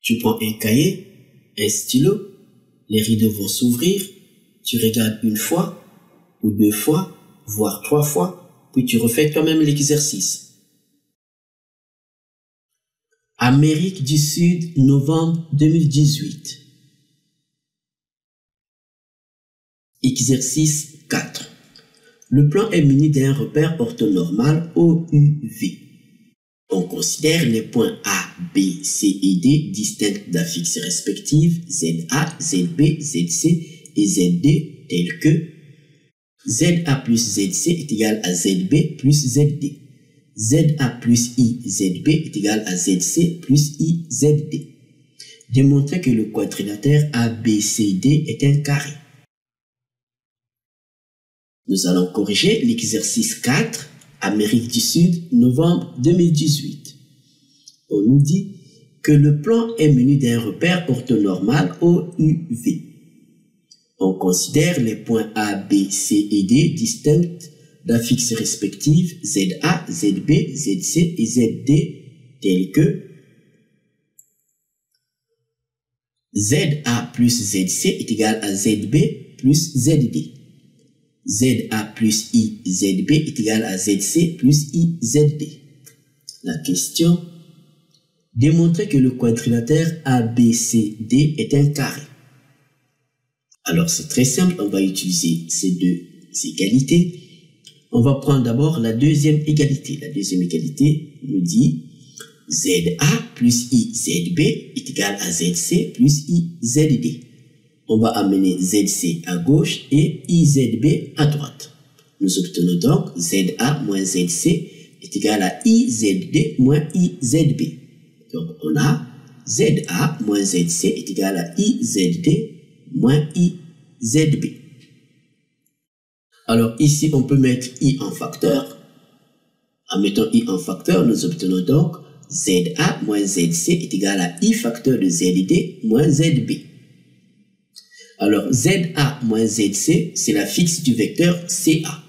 Tu prends un cahier, un stylo, les rideaux vont s'ouvrir, tu regardes une fois, ou 2 fois, voire 3 fois, puis tu refais toi-même l'exercice. Amérique du Sud, novembre 2018. Exercice 4. Le plan est muni d'un repère orthonormal OUV. On considère les points A, B, C et D distincts d'affixes respectives ZA, ZB, ZC et ZD tels que ZA plus ZC est égal à ZB plus ZD. ZA plus IZB est égal à ZC plus IZD. Démontrer que le quadrilatère ABCD est un carré. Nous allons corriger l'exercice 4, Amérique du Sud, novembre 2018. On nous dit que le plan est muni d'un repère orthonormal OUV. On considère les points A, B, C et D distincts d'affixes respectives ZA, ZB, ZC et ZD tels que ZA plus ZC est égal à ZB plus ZD. ZA plus IZB est égal à ZC plus IZD. La question: démontrer que le quadrilatère ABCD est un carré. Alors c'est très simple, on va utiliser ces deux égalités. On va prendre d'abord la deuxième égalité. La deuxième égalité nous dit ZA plus IZB est égal à ZC plus IZD. On va amener ZC à gauche et IZB à droite. Nous obtenons donc ZA moins ZC est égal à IZD moins IZB. Donc on a ZA moins ZC est égal à IZD moins IZB. Alors ici on peut mettre I en facteur. En mettant I en facteur, nous obtenons donc ZA moins ZC est égal à I facteur de ZD moins ZB. Alors, ZA moins ZC, c'est la fixe du vecteur CA.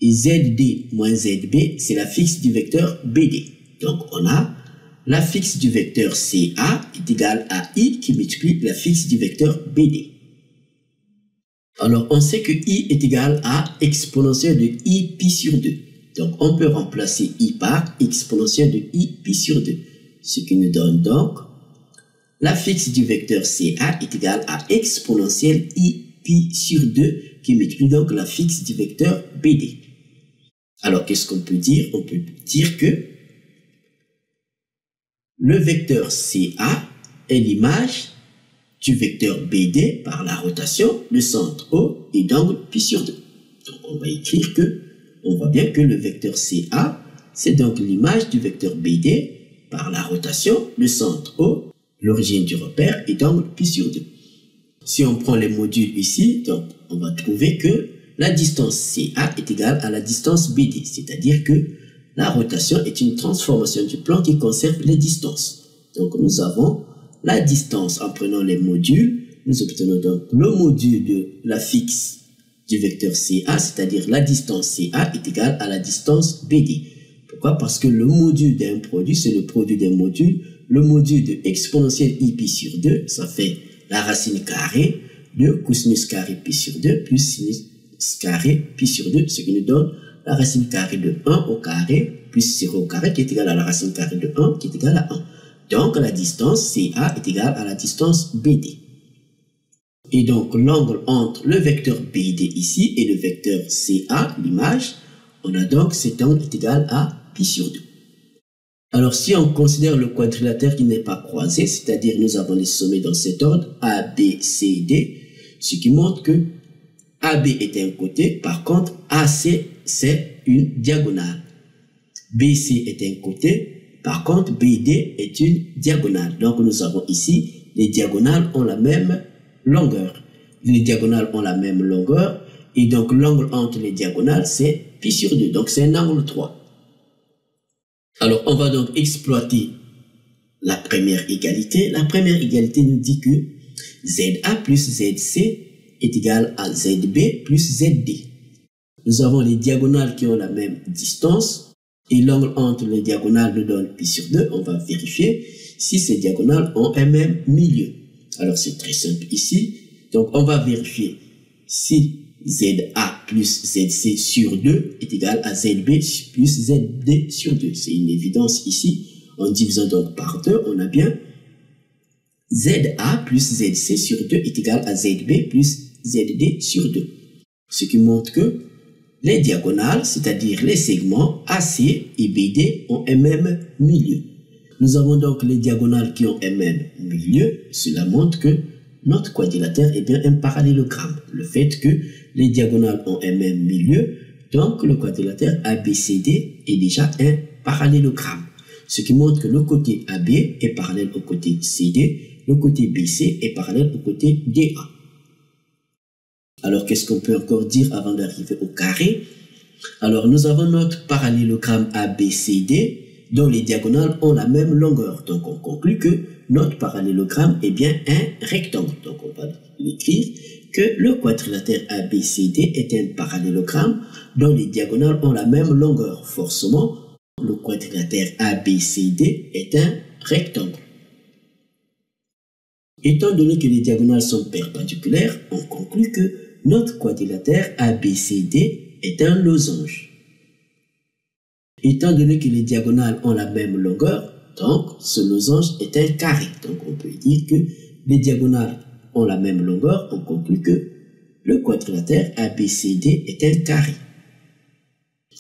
Et ZD moins ZB, c'est la fixe du vecteur BD. Donc, on a la fixe du vecteur CA est égale à I qui multiplie la fixe du vecteur BD. Alors, on sait que I est égal à exponentielle de I pi sur 2. Donc, on peut remplacer I par exponentielle de I pi sur 2. Ce qui nous donne donc la fixe du vecteur CA est égale à exponentielle I pi sur 2 qui multiplie donc la fixe du vecteur BD. Alors, qu'est-ce qu'on peut dire? On peut dire que le vecteur CA est l'image du vecteur BD par la rotation, le centre O et d'angle pi sur 2. Donc, on va écrire que, on voit bien que le vecteur CA, c'est donc l'image du vecteur BD par la rotation, le centre O, l'origine du repère est d'angle pi sur 2. Si on prend les modules ici, donc on va trouver que la distance CA est égale à la distance BD, c'est-à-dire que la rotation est une transformation du plan qui conserve les distances. Donc nous avons la distance en prenant les modules, nous obtenons donc le module de la fixe du vecteur CA, c'est-à-dire la distance CA est égale à la distance BD. Pourquoi? Parce que le module d'un produit, c'est le produit d'un module. Le module de exponentielle I pi sur 2, ça fait la racine carrée de cosinus carré pi sur 2 plus sinus carré pi sur 2, ce qui nous donne la racine carrée de 1 au carré plus 0 au carré qui est égal à la racine carrée de 1 qui est égal à 1. Donc la distance CA est égale à la distance BD. Et donc l'angle entre le vecteur BD ici et le vecteur CA, l'image, on a donc cet angle est égal à pi sur 2. Alors, si on considère le quadrilatère qui n'est pas croisé, c'est-à-dire nous avons les sommets dans cet ordre, A, B, C, D, ce qui montre que AB est un côté, par contre, AC, c'est une diagonale. BC est un côté, par contre, BD est une diagonale. Donc, nous avons ici, les diagonales ont la même longueur. Les diagonales ont la même longueur, et donc l'angle entre les diagonales, c'est pi sur 2. Donc, c'est un angle 3. Alors, on va donc exploiter la première égalité. La première égalité nous dit que ZA plus ZC est égal à ZB plus ZD. Nous avons les diagonales qui ont la même distance et l'angle entre les diagonales nous donne pi sur 2, on va vérifier si ces diagonales ont un même milieu. Alors c'est très simple ici. Donc on va vérifier si ZA plus ZC sur 2 est égal à ZB plus ZD sur 2. C'est une évidence ici. En divisant donc par 2, on a bien ZA plus ZC sur 2 est égal à ZB plus ZD sur 2. Ce qui montre que les diagonales, c'est-à-dire les segments AC et BD, ont un même milieu. Nous avons donc les diagonales qui ont un même milieu. Cela montre que notre quadrilatère est bien un parallélogramme. Le fait que les diagonales ont un même milieu, donc le quadrilatère ABCD est déjà un parallélogramme. Ce qui montre que le côté AB est parallèle au côté CD, le côté BC est parallèle au côté DA. Alors, qu'est-ce qu'on peut encore dire avant d'arriver au carré? Alors, nous avons notre parallélogramme ABCD dont les diagonales ont la même longueur. Donc, on conclut que notre parallélogramme est bien un rectangle. Donc, on va l'écrire que le quadrilatère ABCD est un parallélogramme dont les diagonales ont la même longueur. Forcément, le quadrilatère ABCD est un rectangle. Étant donné que les diagonales sont perpendiculaires, on conclut que notre quadrilatère ABCD est un losange. Étant donné que les diagonales ont la même longueur, donc ce losange est un carré. Donc on peut dire que les diagonales ont la même longueur, on conclut que le quadrilatère ABCD est un carré.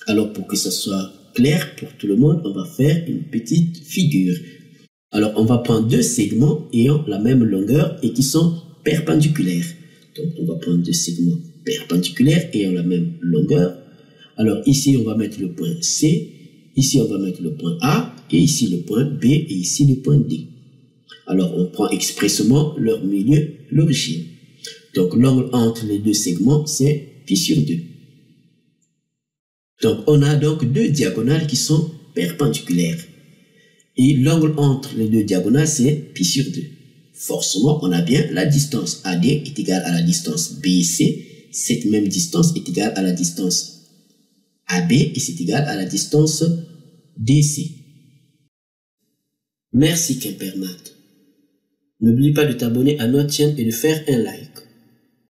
Alors pour que ça soit clair pour tout le monde, on va faire une petite figure. Alors on va prendre deux segments ayant la même longueur et qui sont perpendiculaires. Donc on va prendre deux segments perpendiculaires ayant la même longueur. Alors ici on va mettre le point C, ici on va mettre le point A, et ici le point B, et ici le point D. Alors on prend expressément leur milieu, l'origine. Donc l'angle entre les deux segments c'est pi sur 2. Donc on a donc deux diagonales qui sont perpendiculaires. Et l'angle entre les deux diagonales c'est pi sur 2. Forcément, on a bien la distance AD est égale à la distance BC. Cette même distance est égale à la distance AB et c'est égal à la distance DC. Merci Quimpermat. N'oublie pas de t'abonner à notre chaîne et de faire un like.